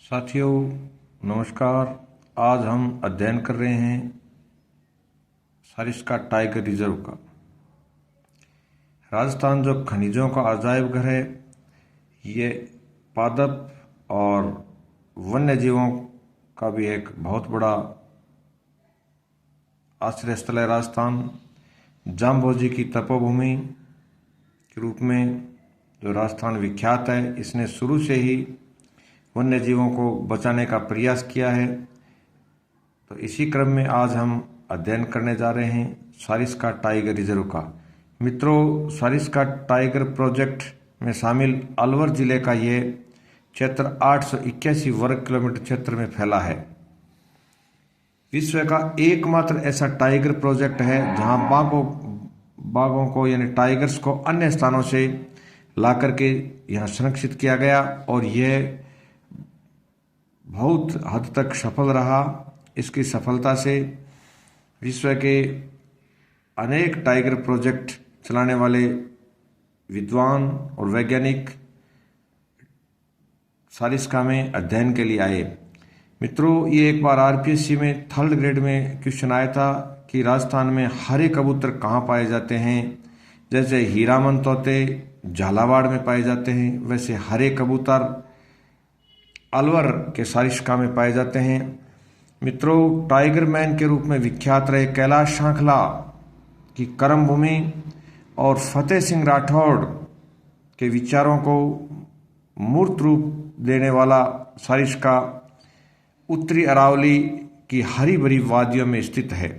साथियों नमस्कार। आज हम अध्ययन कर रहे हैं सरिस्का टाइगर रिजर्व का। राजस्थान जो खनिजों का अजायब घर है, ये पादप और वन्य जीवों का भी एक बहुत बड़ा आश्रय स्थल है। राजस्थान जाम्बोजी की तपोभूमि के रूप में जो राजस्थान विख्यात है, इसने शुरू से ही वन्य जीवों को बचाने का प्रयास किया है। तो इसी क्रम में आज हम अध्ययन करने जा रहे हैं सरिस्का टाइगर रिजर्व का। मित्रों, सरिस्का टाइगर प्रोजेक्ट में शामिल अलवर जिले का ये क्षेत्र 881 वर्ग किलोमीटर क्षेत्र में फैला है। विश्व का एकमात्र ऐसा टाइगर प्रोजेक्ट है जहां बाघों को यानी टाइगर्स को अन्य स्थानों से ला करके यहाँ संरक्षित किया गया और यह बहुत हद तक सफल रहा। इसकी सफलता से विश्व के अनेक टाइगर प्रोजेक्ट चलाने वाले विद्वान और वैज्ञानिक सरिस्का में अध्ययन के लिए आए। मित्रों, ये एक बार आरपीएससी में 3rd ग्रेड में क्वेश्चन आया था कि राजस्थान में हरे कबूतर कहाँ पाए जाते हैं। जैसे हीरामन तोते झालावाड़ में पाए जाते हैं, वैसे हरे कबूतर अलवर के सरिस्का में पाए जाते हैं। मित्रों, टाइगर मैन के रूप में विख्यात रहे कैलाश सांखला की कर्म भूमि और फतेह सिंह राठौड़ के विचारों को मूर्त रूप देने वाला सरिस्का उत्तरी अरावली की हरी भरी वादियों में स्थित है।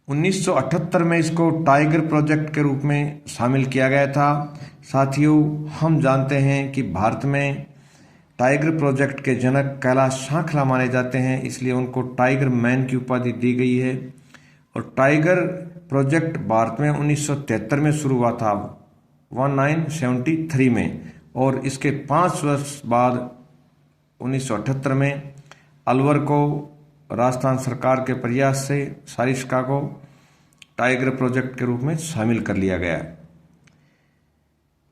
1978 में इसको टाइगर प्रोजेक्ट के रूप में शामिल किया गया था। साथियों, हम जानते हैं कि भारत में टाइगर प्रोजेक्ट के जनक कैलाश सांखला माने जाते हैं, इसलिए उनको टाइगर मैन की उपाधि दी गई है। और टाइगर प्रोजेक्ट भारत में 1973 में शुरू हुआ था, 1973 में, और इसके 5 वर्ष बाद 1978 में अलवर को राजस्थान सरकार के प्रयास से सरिस्का को टाइगर प्रोजेक्ट के रूप में शामिल कर लिया गया।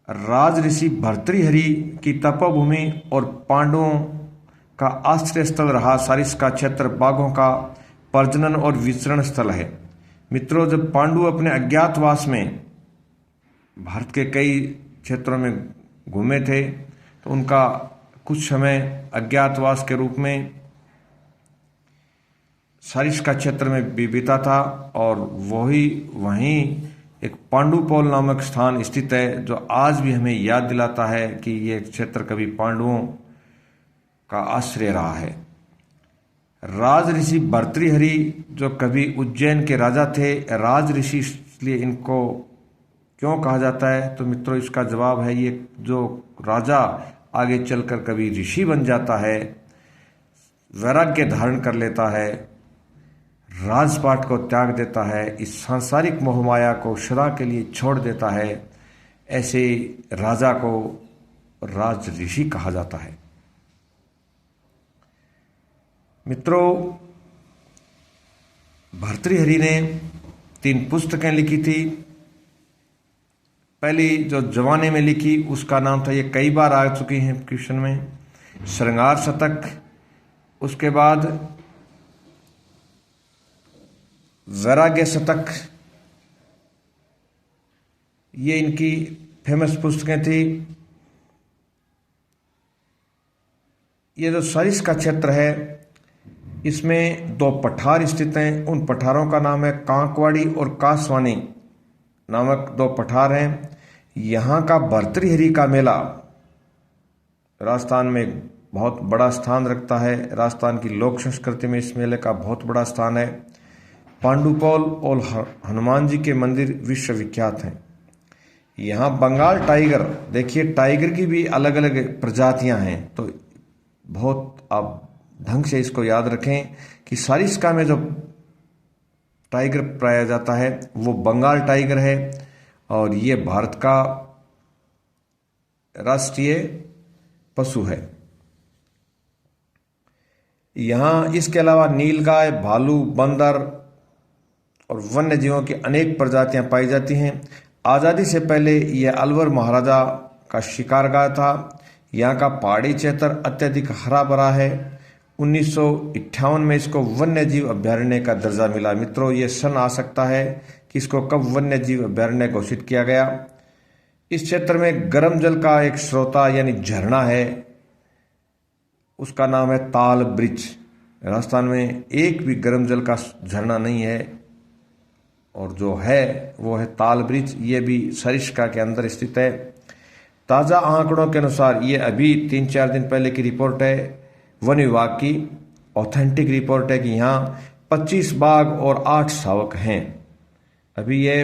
राजऋषि भर्तृहरि की तपोभूमि और पांडवों का आश्रय स्थल रहा सरिस्का क्षेत्र बाघों का प्रजनन और विचरण स्थल है। मित्रों, जब पांडु अपने अज्ञातवास में भारत के कई क्षेत्रों में घूमे थे तो उनका कुछ समय अज्ञातवास के रूप में सरिस्का क्षेत्र में भी बीता था और वहीं एक पांडुपोल नामक स्थान स्थित है जो आज भी हमें याद दिलाता है कि यह क्षेत्र कभी पांडवों का आश्रय रहा है। राजऋषि भर्तृहरि जो कभी उज्जैन के राजा थे, राजऋषि इसलिए इनको क्यों कहा जाता है, तो मित्रों इसका जवाब है ये जो राजा आगे चलकर कभी ऋषि बन जाता है, वैराग्य धारण कर लेता है, राजपाट को त्याग देता है, इस सांसारिक मोहमाया को सदा के लिए छोड़ देता है, ऐसे राजा को राज ऋषि कहा जाता है। मित्रों, भर्तृहरि ने 3 पुस्तकें लिखी थी। पहली जो जवानी में लिखी उसका नाम था, ये कई बार आ चुकी हैं क्वेश्चन में, श्रृंगार शतक। उसके बाद वैराग्य शतक, ये इनकी फेमस पुस्तकें थी। ये जो सरिस्का क्षेत्र है इसमें 2 पठार स्थित हैं। उन पठारों का नाम है कांकवाड़ी और कासवानी नामक 2 पठार हैं। यहाँ का भर्तृहरि का मेला राजस्थान में बहुत बड़ा स्थान रखता है। राजस्थान की लोक संस्कृति में इस मेले का बहुत बड़ा स्थान है। पांडुपोल और हनुमान जी के मंदिर विश्वविख्यात हैं। यहाँ बंगाल टाइगर, देखिए टाइगर की भी अलग अलग प्रजातियां हैं, तो बहुत आप ढंग से इसको याद रखें कि सरिस्का में जो टाइगर पाया जाता है वो बंगाल टाइगर है और ये भारत का राष्ट्रीय पशु है। यहाँ इसके अलावा नीलगाय, भालू, बंदर और वन्य जीवों की अनेक प्रजातियां पाई जाती हैं। आज़ादी से पहले यह अलवर महाराजा का शिकारगाह था। यहाँ का पहाड़ी क्षेत्र अत्यधिक हरा भरा है। 1958 में इसको वन्य जीव अभ्यारण्य का दर्जा मिला। मित्रों, ये सन आ सकता है कि इसको कब वन्य जीव अभ्यारण्य घोषित किया गया। इस क्षेत्र में गर्म जल का एक स्रोता यानी झरना है, उसका नाम है ताल ब्रिज। राजस्थान में एक भी गर्म जल का झरना नहीं है, और जो है वो है ताल ब्रिज। ये भी सरिस्का के अंदर स्थित है। ताज़ा आंकड़ों के अनुसार ये अभी 3-4 दिन पहले की रिपोर्ट है, वन विभाग की ऑथेंटिक रिपोर्ट है कि यहाँ 25 बाघ और 8 शावक हैं। अभी ये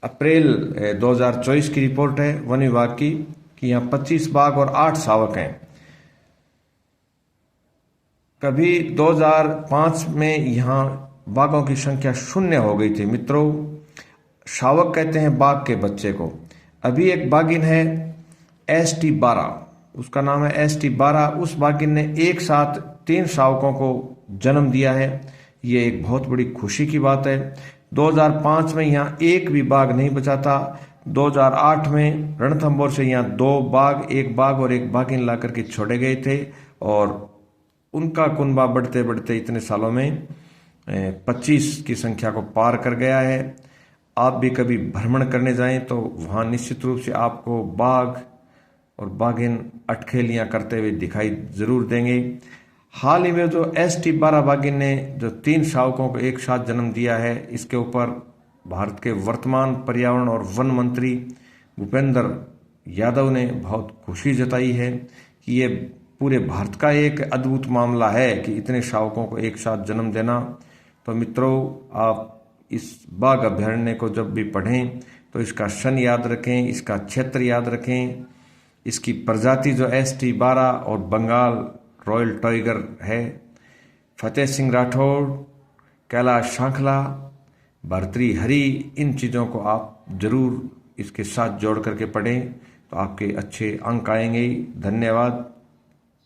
अप्रैल 2024 की रिपोर्ट है वन विभाग की कि यहाँ 25 बाघ और 8 शावक हैं। कभी 2005 में यहाँ बाघों की संख्या 0 हो गई थी। मित्रों, शावक कहते हैं बाघ के बच्चे को। अभी एक बाघिन है ST12, उसका नाम है ST12। उस बाघिन ने एक साथ 3 शावकों को जन्म दिया है। ये एक बहुत बड़ी खुशी की बात है। 2005 में यहाँ एक भी बाघ नहीं बचा था। 2008 में रणथंभौर से यहाँ 2 बाघ, एक बाघ और एक बाघिन ला करके छोड़े गए थे, और उनका कुनबा बढ़ते बढ़ते इतने सालों में 25 की संख्या को पार कर गया है। आप भी कभी भ्रमण करने जाएं तो वहाँ निश्चित रूप से आपको बाघ और बाघिन अटखेलियाँ करते हुए दिखाई जरूर देंगे। हाल ही में जो ST12 बाघिन ने जो 3 शावकों को एक साथ जन्म दिया है, इसके ऊपर भारत के वर्तमान पर्यावरण और वन मंत्री भूपेंद्र यादव ने बहुत खुशी जताई है कि ये पूरे भारत का एक अद्भुत मामला है कि इतने शावकों को एक साथ जन्म देना। तो मित्रों, आप इस बाघ अभ्यारण्य को जब भी पढ़ें तो इसका सन याद रखें, इसका क्षेत्र याद रखें, इसकी प्रजाति जो ST12 और बंगाल रॉयल टाइगर है। फतेह सिंह राठौड़, कैलाश सांखला, भर्तृहरि, इन चीज़ों को आप जरूर इसके साथ जोड़ करके पढ़ें तो आपके अच्छे अंक आएंगे। धन्यवाद।